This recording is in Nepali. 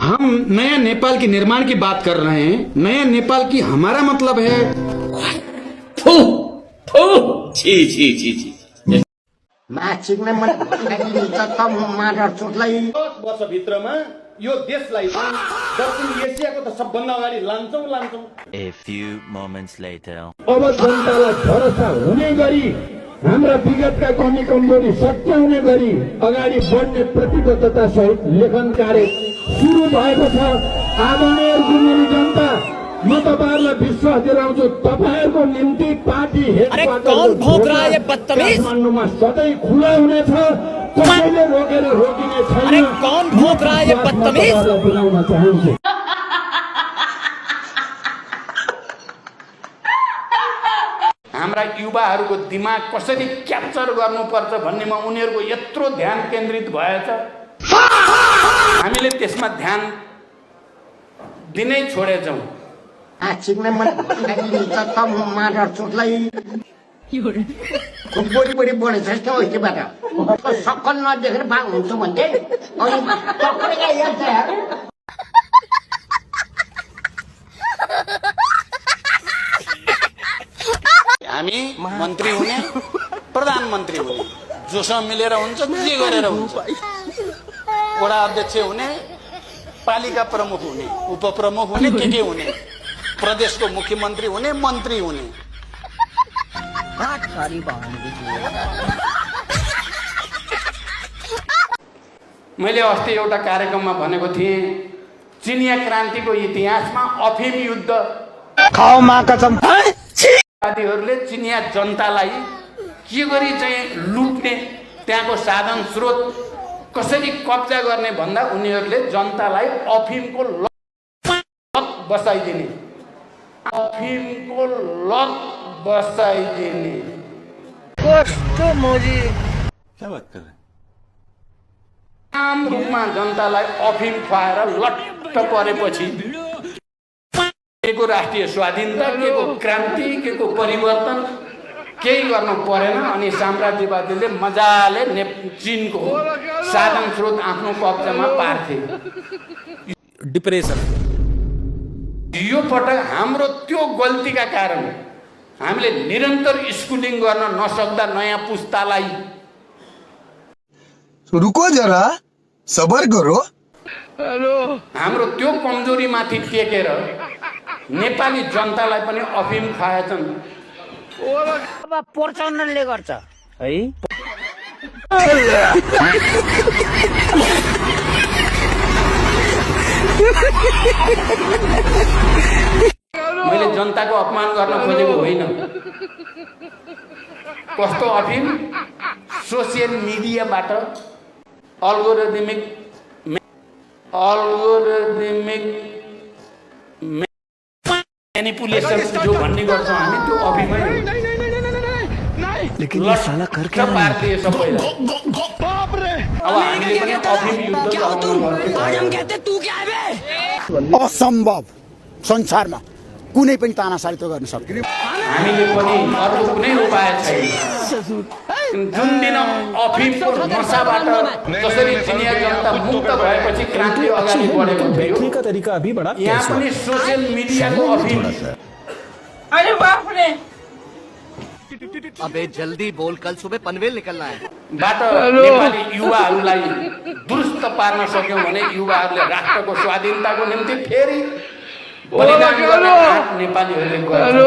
हम नया नेपाल के निर्माण की बात कर रहे हैं। नया नेपाल की हमारा मतलब है छी छी छी छी वर्षभित्रमा यो देशलाई दक्षिण एसियाको त सबभन्दा अगाडि लान्छौं। A few moments later. अब जनतालाई भरोसा हुने गरी हाम्रा विगतका कमी कमजोरी सच्याउने गरी अगाडि बढ्ने प्रतिबद्धता सहित लेखन कार्य सुरु भएको छ। आदरणीय गुमेली जनता, म तपाईहरुलाई विश्वास दिलाउँछु, तपाईहरुको निम्ति पार्टी काठमाडौँमा सधैँ खुला हुनेछ। कसैले रोकेर रोकिने छैन। बुझाउन चाहन्छु। हाम्रा युवाहरूको दिमाग कसरी क्याप्चर गर्नुपर्छ भन्नेमा उनीहरूको यत्रो ध्यान केन्द्रित भएछ, हामीले त्यसमा ध्यान दिनै छोडेछौँ। बढी बढेछ यस्तोबाट सक्कल नदेखेर भाग हुन्छ भन्थे अनि पक्रेका याद हामी मन्त्री हुने, प्रधानमन्त्री हुने, जोसँग मिलेर हुन्छ, जे गरेर हुन्छ, वडा अध्यक्ष हुने, पालिका प्रमुख हुने, उपप्रमुख हुने, के हुने, प्रदेशको मुख्यमन्त्री हुने, मन्त्री हुने। मैले अस्ति एउटा कार्यक्रममा भनेको थिएँ, चिनिया क्रान्तिको इतिहासमा अफिम युद्ध वादीहरूले चिनिया जनतालाई के गरी चाहिँ लुट्ने, त्यहाँको साधन स्रोत कसरी कब्जा गर्ने भन्दा उनीहरूले जनतालाई अफिमको लत बसाइदिने, अफिमको लत बसाइदिने। कस्तो मोजी क्या बात कर रहे हैं? आम रूपमा जनतालाई अफिम खुवाएर लट्ट परेपछि के को राष्ट्रिय स्वाधीनता, के को क्रान्ति, के को परिवर्तन केही गर्न परेन। अनि साम्राज्यवादीले मजाले चीनको साधन स्रोत आफ्नो कब्जामा पार्थे। डिप्रेसन यो पटक हाम्रो त्यो गल्तीका कारण हामीले निरन्तर स्कुलिङ गर्न नसक्दा नयाँ पुस्तालाई रुको जरा, सबर करो। हाम्रो त्यो कमजोरीमाथि टेकेर नेपाली जनतालाई पनि अफिम खाएछन्। अब प्रचण्डले गर्छ है। मैले जनताको अपमान गर्न खोजेको होइन। कस्तो अफिम? सोसियल मिडियाबाट अल्गोरिदमिक मैनिपुलेशन जो भन्ने गर्छौं हामी, त्यो अफिमै हो। लेकिन ये साला कर क्या रहा है? अब हामीले पनि अफिम युद्ध असम्भव संसारमा कुनै पनि तानाशाही त गर्न सक्दैन। हामीले पनि अर्को कुनै उपाय छैन। जुन दिन अफिमको नशाबाट जसरी चिनिया जनता मुक्त भएपछि क्रान्ति अगाडि बढेको थियो, यहाँ पनि सोसियल मिडियाको अफिम। अरे बाप रे, अबे जल्दी बोल, कल सुबह पनवेल निकलना है। बाट नेपाली युवाहरूलाई दुरुस्त पार्न सक्यौं भने युवाहरूले राष्ट्रको स्वाधीनताको निम्ति फेरि बलिदान गर्ने नेपालीहरूले गर्छन्।